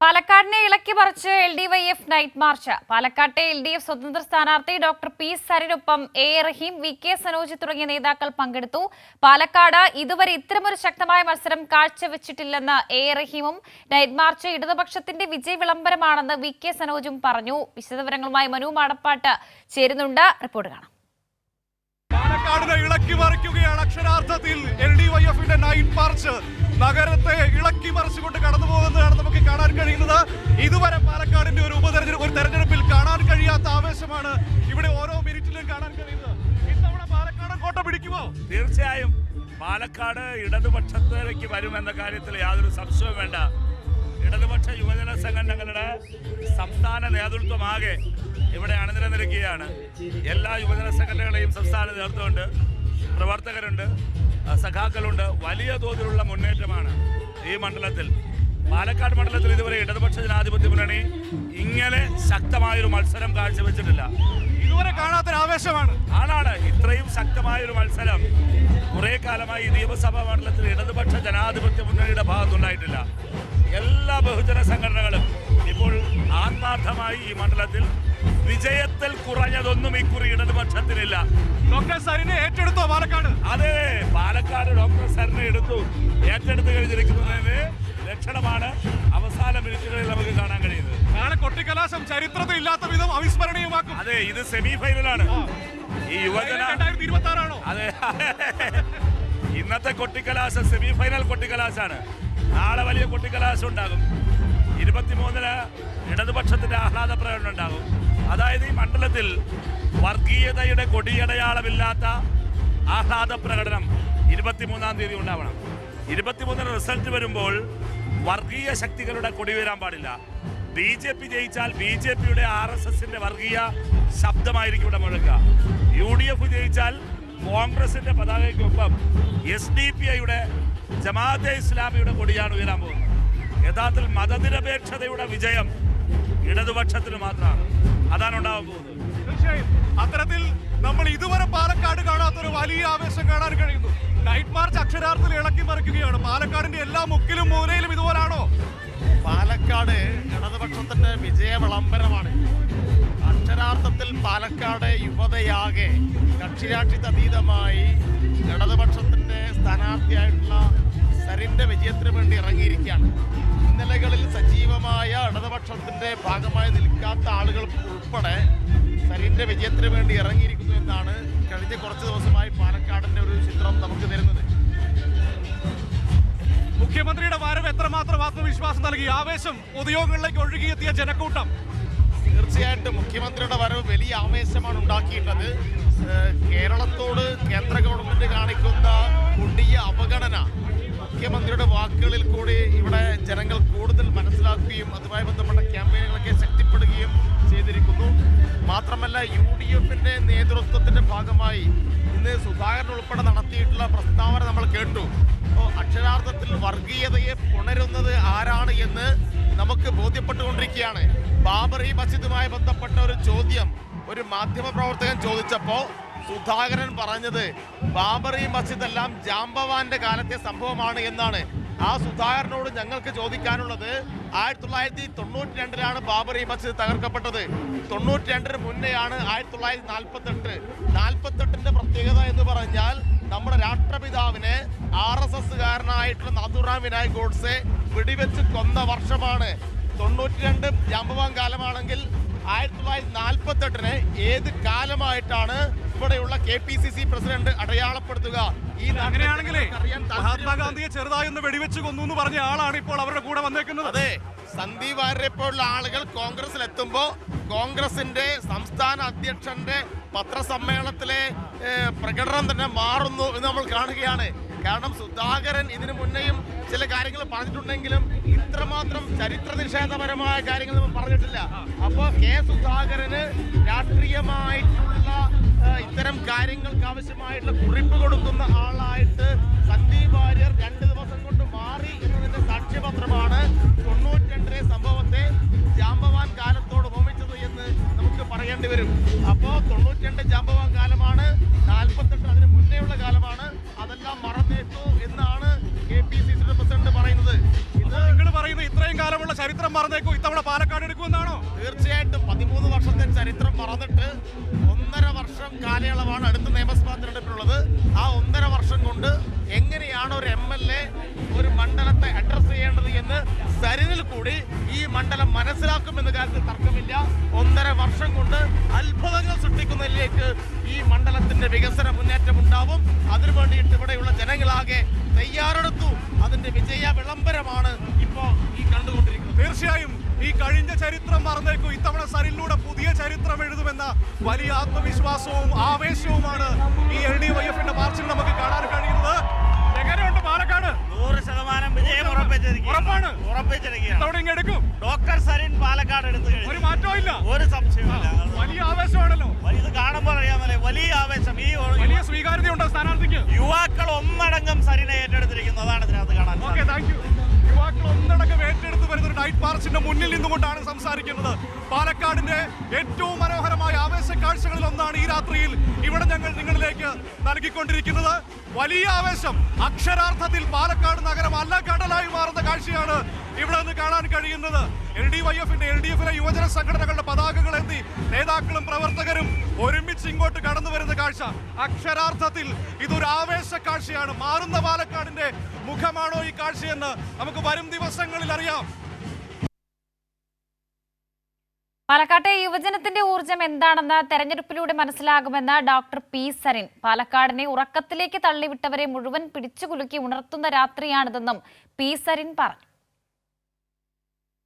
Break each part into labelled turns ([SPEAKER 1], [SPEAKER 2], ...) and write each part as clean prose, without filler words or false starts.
[SPEAKER 1] പാലക്കാടിനെ ഇളക്കി പറിച്ച് LDYF night march. പാലക്കാട്ടെ LDF സ്വതന്ത്ര സ്ഥാനാർത്ഥി ഡോക്ടർ പി സരിനൊപ്പം A റഹീം, VK സനോജ് തുടങ്ങിയ നേതാക്കൾ പങ്കെടുത്തു. പാലക്കാട് ഇതുവരെ ഇത്തരമൊരു ശക്തമായ മത്സരം കാഴ്ചവെച്ചിട്ടില്ലെന്ന് A റഹീമും നൈറ്റ് മാർച്ച് ഇടതുപക്ഷത്തിന്റെ വിജയ വിളംബരമാണെന്ന് VK സനോജും പറഞ്ഞു. വിശദവിവരങ്ങളുമായി മനു മാടപ്പാട്ട് ചേരുന്നുണ്ട്. റിപ്പോർട്ട് കാണാം.
[SPEAKER 2] പാലക്കാടിനെ ഇളക്കി മറിക്കുകയാണ് അക്ഷരാർത്ഥത്തിൽ LDYFന്റെ നൈറ്റ് മാർച്ച്. നഗരത്തെ ഇളക്കി മറിച്ചുകൊണ്ട് കടന്നു പോകുന്നതാണ് നമുക്ക് കാണാൻ കഴിയുന്നത്. ഇതുവരെ പാലക്കാടിന്റെ ഒരു തെരഞ്ഞെടുപ്പിൽ കാണാൻ കഴിയാത്ത ആവേശമാണ് ഇവിടെ ഓരോ മിനിറ്റിലും കാണാൻ കഴിയുന്നത്. ഇത്തവണ പാലക്കാട് കോട്ട പിടിക്കുമോ?
[SPEAKER 3] തീർച്ചയായും പാലക്കാട് ഇടതുപക്ഷത്തിലേക്ക് വരുമെന്ന കാര്യത്തിൽ യാതൊരു സംശയവും വേണ്ട. ഇടതുപക്ഷ യുവജന സംഘടനകളുടെ സംസ്ഥാന നേതൃത്വമാകെ ഇവിടെ അണിനിരന്നിരിക്കുകയാണ്. എല്ലാ യുവജന സംഘടനകളെയും സംസ്ഥാന നേതൃത്വമുണ്ട്, പ്രവർത്തകരുണ്ട്, സഖാക്കളുണ്ട്. വലിയ തോതിലുള്ള മുന്നേറ്റമാണ് ഈ മണ്ഡലത്തിൽ. പാലക്കാട് മണ്ഡലത്തിൽ ഇതുവരെ ഇടതുപക്ഷ ജനാധിപത്യ മുന്നണി ഇങ്ങനെ ശക്തമായൊരു മത്സരം കാഴ്ചവെച്ചിട്ടില്ല.
[SPEAKER 2] ഇതുവരെ കാണാത്തൊരാവേശമാണ്.
[SPEAKER 3] ആണാണ് ഇത്രയും ശക്തമായൊരു മത്സരം കുറെ കാലമായി നിയമസഭാ മണ്ഡലത്തിൽ ഇടതുപക്ഷ ജനാധിപത്യ മുന്നണിയുടെ ഭാഗത്തുണ്ടായിട്ടില്ല. എല്ലാ ബഹുജന സംഘടനകളും ഇപ്പോൾ ആത്മാർത്ഥമായി ഈ മണ്ഡലത്തിൽ വിജയത്തിൽ കുറഞ്ഞതൊന്നും ഇക്കുറി ഇടതുപക്ഷത്തിനില്ല.
[SPEAKER 2] ഡോക്ടർ സരിനെ ഏറ്റെടുത്തോ പാലക്കാട്?
[SPEAKER 3] അതെ, പാലക്കാട് ഡോക്ടർ സരിനെ ഏറ്റെടുത്ത് കഴിഞ്ഞിരിക്കുന്നതിന് ലക്ഷണമാണ് അവസാന മിനിറ്റുകളിൽ നമുക്ക് കാണാൻ കഴിയുന്നത്.
[SPEAKER 2] നാളെ കൊട്ടിക്കലാശം ചരിത്രത്തിൽ ഇല്ലാത്ത വിധം അവിസ്മരണീയമാക്കും.
[SPEAKER 3] അതെ, ഇത് സെമി ഫൈനലാണ്. ഈ യുവജന
[SPEAKER 2] 2026 ആണോ?
[SPEAKER 3] അതെ, ഇന്നത്തെ കൊട്ടിക്കലാശം സെമി ഫൈനൽ കൊട്ടിക്കലാശാണ്. നാളെ വലിയ കൊട്ടിക്കലാശം ഉണ്ടാകും. 23-ന് ഇടതുപക്ഷത്തിന്റെ ആഹ്ലാദ പ്രകടനം ഉണ്ടാകും. അതായത് ഈ മണ്ഡലത്തിൽ വർഗീയതയുടെ കൊടിയടയാളമില്ലാത്ത ആഹ്ലാദ പ്രകടനം 23-ാം തീയതി ഉണ്ടാവണം. 23-ന് റിസൾട്ട് വരുമ്പോൾ വർഗീയ ശക്തികളുടെ കൊടി വരാൻ പാടില്ല. BJP ജയിച്ചാൽ BJPയുടെ RSSന്റെ വർഗീയ ശബ്ദമായിരിക്കും ഇവിടെ മുഴക്കുക. UDF ജയിച്ചാൽ കോൺഗ്രസിന്റെ പതാകയ്ക്കൊപ്പം SDPIയുടെ ജമാഅത്തെ ഇസ്ലാമിയുടെ കൊടിയാണ് ഉയരാൻ പോകുന്നത്. യഥാർത്ഥത്തിൽ മതനിരപേക്ഷതയുടെ വിജയം ഇടതുപക്ഷത്തിന് മാത്രമാണ്. അതാണ് ഉണ്ടാവാൻ പോകുന്നത്.
[SPEAKER 2] തീർച്ചയായും അത്തരത്തിൽ നമ്മൾ ഇതുവരെ പാലക്കാട് കാണാത്തൊരു വലിയ ആവേശം കാണാൻ കഴിയുന്നു. നൈറ്റ് മാർച്ച് അക്ഷരാർത്ഥത്തിൽ ഇളക്കി മറിക്കുകയാണ്. പാലക്കാടിന്റെ എല്ലാ മുക്കിലും മൂലയിലും ഇതുപോലാണോ?
[SPEAKER 4] പാലക്കാട് ഇടതുപക്ഷത്തിന്റെ വിജയ വിളംബരമാണ്. അക്ഷരാർത്ഥത്തിൽ പാലക്കാട് യുവതയാകെ കക്ഷിരാഷ്ട്രീയതീതമായി ഇടതുപക്ഷത്തിന്റെ സ്ഥാനാർത്ഥിയായിട്ടുള്ള സരിന്റെ വിജയത്തിന് വേണ്ടി ഇറങ്ങിയിരിക്കുകയാണ്. ഇന്നലകളിൽ സജീവമായ ഇടതുപക്ഷത്തിന്റെ ഭാഗമായി നിൽക്കാത്ത ആളുകൾ ഉൾപ്പെടെ സരിന്റെ വിജയത്തിന് വേണ്ടി ഇറങ്ങിയിരിക്കുന്നു എന്നാണ് കഴിഞ്ഞ കുറച്ച് ദിവസമായി പാലക്കാടിന്റെ ഒരു ചിത്രം നമുക്ക് തരുന്നത്.
[SPEAKER 2] മുഖ്യമന്ത്രിയുടെ വരവ് എത്രമാത്രം ആത്മവിശ്വാസം നൽകി? ആവേശം പൊതുയോഗങ്ങളിലേക്ക് ഒഴുകിയെത്തിയ ജനക്കൂട്ടം.
[SPEAKER 4] തീർച്ചയായിട്ടും മുഖ്യമന്ത്രിയുടെ വരവ് വലിയ ആവേശമാണ് ഉണ്ടാക്കിയിട്ടുള്ളത്. കേരളത്തോട് കേന്ദ്ര ഗവൺമെന്റ് കാണിക്കുന്ന കൊടിയ അവഗണന മുഖ്യമന്ത്രിയുടെ വാക്കുകളിൽ കൂടി ഇവിടെ ജനങ്ങൾ കൂടുതൽ മനസ്സിലാക്കുകയും അതുമായി ബന്ധപ്പെട്ട ക്യാമ്പയിനുകളൊക്കെ ശക്തിപ്പെടുകയും ചെയ്തിരിക്കുന്നു. മാത്രമല്ല UDFന്റെ നേതൃത്വത്തിന്റെ ഭാഗമായി ഇന്ന് സുധാകരൻ ഉൾപ്പെടെ നടത്തിയിട്ടുള്ള പ്രസ്താവന നമ്മൾ കേട്ടു. അക്ഷരാർത്ഥത്തിൽ വർഗീയതയെ പുണരുന്നത് ആരാണ് എന്ന് നമുക്ക് ബോധ്യപ്പെട്ടുകൊണ്ടിരിക്കുകയാണ്. ബാബറി മസ്ജിദുമായി ബന്ധപ്പെട്ട ഒരു ചോദ്യം ഒരു മാധ്യമ പ്രവർത്തകൻ ചോദിച്ചപ്പോൾ സുധാകരൻ പറഞ്ഞത് ബാബറി മസ്ജിദ് എല്ലാം ജാംബവാന്റെ കാലത്തെ സംഭവമാണ് എന്നാണ്. ആ സുധാകരനോട് ഞങ്ങൾക്ക് ചോദിക്കാനുള്ളത്, 1992-ലാണ് ബാബറി മസ്ജിദ് തകർക്കപ്പെട്ടത്. 92-ന് മുന്നെയാണ് 1948. പ്രത്യേകത എന്ന് പറഞ്ഞാൽ നമ്മുടെ രാഷ്ട്രപിതാവിനെ RSSകാരനായിട്ടുള്ള നാഥുറാം വിനായക് ഗോഡ്സെ വെടിവെച്ച് കൊന്ന വർഷമാണ്. 92 ജാംബവാൻ കാലമാണെങ്കിൽ 1948-ന് ഏത് കാലമായിട്ടാണ് ഇവിടെയുള്ള KPCC പ്രസിഡന്റ് അടയാളപ്പെടുത്തുക?
[SPEAKER 2] അങ്ങനെയാണെങ്കിലേ മഹാത്മാഗാന്ധിയെ ചെറുതായൊന്ന് വെടിവെച്ച് കൊന്നു എന്ന് പറഞ്ഞ ആളാണ് ഇപ്പോൾ അവരുടെ കൂടെ വന്നേക്കുന്നത്.
[SPEAKER 4] അതെ, സന്ദീപ് വാര്യരെ പോലുള്ള ആളുകൾ കോൺഗ്രസിൽ എത്തുമ്പോൾ കോൺഗ്രസിന്റെ സംസ്ഥാന അധ്യക്ഷന്റെ പത്രസമ്മേളനത്തിലെ പ്രകടനം തന്നെ മാറുന്നു എന്ന് നമ്മൾ കാണുകയാണ്. കാരണം സുധാകരൻ ഇതിനു മുന്നേയും ചില കാര്യങ്ങൾ പറഞ്ഞിട്ടുണ്ടെങ്കിലും ഇത്രമാത്രം ചരിത്ര നിഷേധപരമായ കാര്യങ്ങൾ നമ്മൾ പറഞ്ഞിട്ടില്ല. അപ്പോൾ സുധാകരന് രാഷ്ട്രീയമായിട്ടുള്ള ഇത്തരം കാര്യങ്ങൾക്ക് ആവശ്യമായിട്ടുള്ള കുറിപ്പ് കൊടുക്കുന്ന ആളായിട്ട് സന്ദീപ് വാര്യർ 2 ദിവസം കൊണ്ട് മാറി എന്നതിന്റെ സാക്ഷ്യപത്രമാണ് 92-ലെ സംഭവത്തെ ജാംബവാൻ കാലത്തോട് ഉപമിച്ചത് എന്ന് നമുക്ക് പറയേണ്ടി വരും. അപ്പോൾ 92 ജാംബവാൻ കാലമാണ്, 48 അതിന് മുന്നേയുള്ള കാലമാണ്. അതെല്ലാം മറന്നേറ്റു എന്നാണ് KPCC പ്രസിഡന്റ് പറയുന്നത്.
[SPEAKER 2] നിങ്ങൾ പറയുന്നത് ഇത്രയും കാലമുള്ള വരെയുള്ള ചരിത്രം മറന്നേക്കും, ഇത്തവണ പാലക്കാട് എടുക്കുമെന്നാണോ?
[SPEAKER 4] തീർച്ചയായിട്ടും 13 വർഷത്തെ ചരിത്രം മറന്നിട്ട് 1.5 വർഷം കാലയളവാണ് അടുത്ത നിയമസഭാ തെരഞ്ഞെടുപ്പിനുള്ളത്. ആ 1.5 വർഷം കൊണ്ട് എങ്ങനെയാണ് ഒരു MLA ഒരു മണ്ഡലത്തെ അഡ്രസ് ചെയ്യേണ്ടത് എന്ന് സരിനിൽ കൂടി ഈ മണ്ഡലം മനസ്സിലാക്കുമെന്ന കാര്യത്തിൽ തർക്കമില്ല. 1.5 വർഷം കൊണ്ട് അത്ഭുതങ്ങൾ സൃഷ്ടിക്കുന്നതിലേക്ക് ഈ മണ്ഡലത്തിന്റെ വികസന മുന്നേറ്റം ഉണ്ടാവും. അതിനു വേണ്ടിയിട്ട് ഇവിടെയുള്ള ജനങ്ങളാകെ തയ്യാറെടുത്തു. അതിന്റെ വിജയ വിളംബരമാണ് ഇപ്പോ ഈ കണ്ടുകൊണ്ടിരിക്കുന്നത്.
[SPEAKER 2] തീർച്ചയായും ഈ കഴിഞ്ഞ ചരിത്രം മറന്നേക്കും, ഇത്തവണ സരിനിലൂടെ പുതിയ ചരിത്രം എഴുതുമെന്ന വലിയ ആത്മവിശ്വാസവും ആവേശവുമാണ് ഈ LDYF-ന്റെ മാർച്ചിൽ നമുക്ക് കാണാൻ കഴിയുന്നത്. എങ്ങനെയുണ്ട് പാലക്കാട്?
[SPEAKER 5] 100% വിജയം
[SPEAKER 2] ഉറപ്പാണ്.
[SPEAKER 5] ഉറപ്പിച്ചിരിക്കുകയാണ്.
[SPEAKER 2] എടുക്കും
[SPEAKER 5] ഡോക്ടർ സരിൻ പാലക്കാട് എടുത്തു കഴിഞ്ഞു.
[SPEAKER 2] ഒരു മാറ്റവും ഇല്ല,
[SPEAKER 5] ഒരു സംശയമില്ല.
[SPEAKER 2] വലിയ ആവേശമാണല്ലോ.
[SPEAKER 5] ഇത് കാണുമ്പോൾ അറിയാമല്ലേ, വലിയ ആവേശം. ഈ
[SPEAKER 2] വലിയ സ്വീകാര്യതയുണ്ടോ സ്ഥാനാർത്ഥിക്ക്?
[SPEAKER 5] യുവാക്കൾ ഒന്നടങ്കം സരിനെ ഏറ്റെടുത്തിരിക്കുന്നു. അതാണ് ഇതിനകത്ത് കാണാൻ.
[SPEAKER 2] Okay, thank you. യുവാക്കൾ ഒന്നടങ്കം ഏറ്റെടുത്ത് വരുന്ന ഒരു നൈറ്റ് മാർച്ചിന്റെ മുന്നിൽ നിന്നുകൊണ്ടാണ് സംസാരിക്കുന്നത്. പാലക്കാടിന്റെ ഏറ്റവും മനോഹരമായ ആവേശ കാഴ്ചകളിൽ ഒന്നാണ് ഈ രാത്രിയിൽ ഇവിടെ ഞങ്ങൾ നിങ്ങളിലേക്ക് നൽകിക്കൊണ്ടിരിക്കുന്നത്. വലിയ ആവേശം, അക്ഷരാർത്ഥത്തിൽ പാലക്കാട് നഗരം അല്ല കടലായി മാറുന്ന കാഴ്ചയാണ് ഇവിടെ നിന്ന് കാണാൻ കഴിയുന്നത്. LDYF-ന്റെ LDF-ലെ യുവജന സംഘടനകളുടെ പതാകകൾ എന്തി നേതാക്കളും പ്രവർത്തകരും ഒരുമിച്ച് ഇങ്ങോട്ട് കടന്നു വരുന്ന കാഴ്ച അക്ഷരാർത്ഥത്തിൽ ഇതൊരു ആവേശ കാഴ്ചയാണ്. മാറുന്ന പാലക്കാടിന്റെ മുഖമാണോ ഈ കാഴ്ചയെന്ന് നമുക്ക് വരും ദിവസങ്ങളിൽ അറിയാം.
[SPEAKER 1] പാലക്കാട്ടെ യുവജനത്തിന്റെ ഊർജം എന്താണെന്ന് തെരഞ്ഞെടുപ്പിലൂടെ മനസ്സിലാകുമെന്ന് ഡോക്ടർ പി സരിൻ. പാലക്കാടിനെ ഉറക്കത്തിലേക്ക് തള്ളിവിട്ടവരെ മുഴുവൻ പിടിച്ചുകുലുക്കി ഉണർത്തുന്ന രാത്രിയാണിതെന്നും പി സരിൻ പറഞ്ഞു.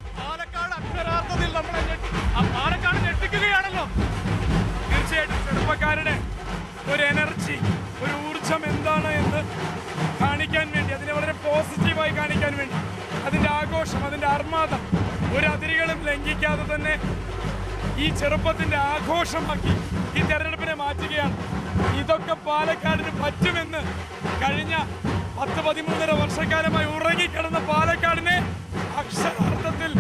[SPEAKER 2] പാലക്കാട് അക്ഷരാർത്ഥത്തിൽ പാലക്കാട് ഞെട്ടിക്കുകയാണല്ലോ.
[SPEAKER 6] തീർച്ചയായിട്ടും ചെറുപ്പക്കാരുടെ ഒരു എനർജി, ഒരു ഊർജം എന്താണ് എന്ന് കാണിക്കാൻ വേണ്ടി, അതിനെ വളരെ പോസിറ്റീവായി കാണിക്കാൻ വേണ്ടി, അതിൻ്റെ ആഘോഷം, അതിൻ്റെ ആർമാദം ഒരു അതിരുകളും ലംഘിക്കാതെ തന്നെ ഈ ചെറുപ്പത്തിൻ്റെ ആഘോഷമാക്കി ഈ തെരഞ്ഞെടുപ്പിനെ മാറ്റുകയാണ്. ഇതൊക്കെ പാലക്കാടിന് പറ്റുമെന്ന് കഴിഞ്ഞ 10-13 വർഷക്കാലമായി ഉറങ്ങിക്കിടന്ന പാലക്കാടിനെ അക്ഷരാർത്ഥത്തിൽ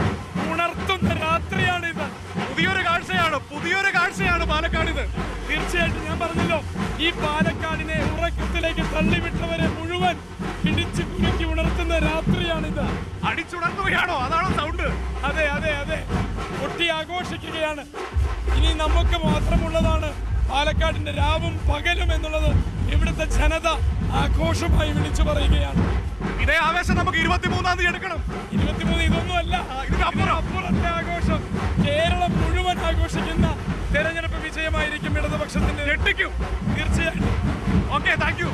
[SPEAKER 6] ഉണർത്തുന്ന രാത്രിയാണിത്.
[SPEAKER 2] പുതിയൊരു കാഴ്ചയാണ് പാലക്കാടിത്.
[SPEAKER 6] തീർച്ചയായിട്ടും ഞാൻ പറഞ്ഞല്ലോ, ഈ പാലക്കാടിനെ ഉറക്കത്തിലേക്ക് തള്ളിവിട്ടവരെ മുഴുവൻ ഇടിച്ചു കുലുക്കി ഉണർത്തുന്ന രാത്രിയാണിത്.
[SPEAKER 2] അടിച്ചുണർത്തുകയാണോ? അതാണോ സൗണ്ട്?
[SPEAKER 6] അതെ അതെ അതെ, കൊട്ടി ആഘോഷിക്കുകയാണ്. ഇനി നമുക്ക് മാത്രമുള്ളതാണ് പാലക്കാടിന്റെ രാവും പകലും എന്നുള്ളത് ഇവിടുത്തെ ജനത ആഘോഷമായി വിളിച്ചു പറയുകയാണ്.
[SPEAKER 2] ഇതേ ആവേശം നമുക്ക് 23-ാം തീയതി എടുക്കണം.
[SPEAKER 6] 23 ഇതൊന്നുമല്ല, ഇതിനപ്പുറത്തെ ആഘോഷം കേരളം മുഴുവൻ ആഘോഷിക്കുന്ന തെരഞ്ഞെടുപ്പ് വിജയമായിരിക്കും ഇടതുപക്ഷത്തിന്റെ.
[SPEAKER 2] ഞെട്ടിക്കും
[SPEAKER 6] തീർച്ചയായിട്ടും.
[SPEAKER 2] Okay, thank you.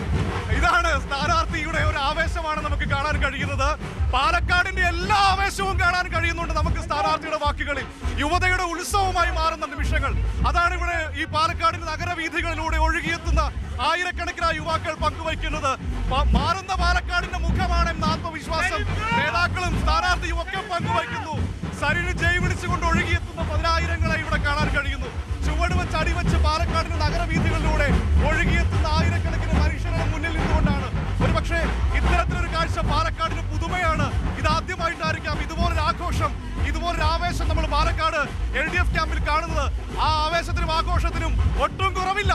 [SPEAKER 2] ഇതാണ് സ്ഥാനാർത്ഥിയുടെ ഒരു ആവേശമാണ് നമുക്ക് കാണാൻ കഴിയുന്നത്. പാലക്കാടിന്റെ എല്ലാ ആവേശവും കാണാൻ കഴിയുന്നുണ്ട് നമുക്ക് സ്ഥാനാർത്ഥിയുടെ വാക്കുകളിൽ. യുവതയുടെ ഉത്സവമായി മാറുന്ന നിമിഷങ്ങൾ അതാണ് ഇവിടെ ഈ പാലക്കാടിന്റെ നഗരവീഥികളിലൂടെ ഒഴുകിയെത്തുന്ന ആയിരക്കണക്കിനായ യുവാക്കൾ പങ്കുവയ്ക്കുന്നത്. മാറുന്ന പാലക്കാടിന്റെ മുഖമാണെന്ന ആത്മവിശ്വാസം നേതാക്കളും സ്ഥാനാർത്ഥിയും ഒക്കെ പങ്കുവയ്ക്കുന്നു. സരിന് ജയ് വിളിച്ചുകൊണ്ട് ഒഴുകിയെത്തുന്ന 10,000-ങ്ങളെ ഇവിടെ കാണാൻ കഴിയുന്നു. ചുവട് വെച്ച് അടിവെച്ച് പാലക്കാടിന്റെ നഗരവീഥികളിലൂടെ ഒഴുകിയെത്തുന്ന ആയിരക്കണക്കിന് മനുഷ്യരുടെ മുന്നിൽ നിന്നുകൊണ്ടാണ്. ഒരു പക്ഷേ ഇത്തരത്തിലൊരു കാഴ്ച പാലക്കാടിന് പുതുമയാണ്. ഇതാദ്യമായിട്ടായിരിക്കാം ഇതുപോലൊരു ആഘോഷം, ഇതുപോലൊരു ആവേശം നമ്മൾ പാലക്കാട് LDF ക്യാമ്പിൽ കാണുന്നത്. ആ ആവേശത്തിനും ആഘോഷത്തിനും ഒട്ടും കുറവില്ല.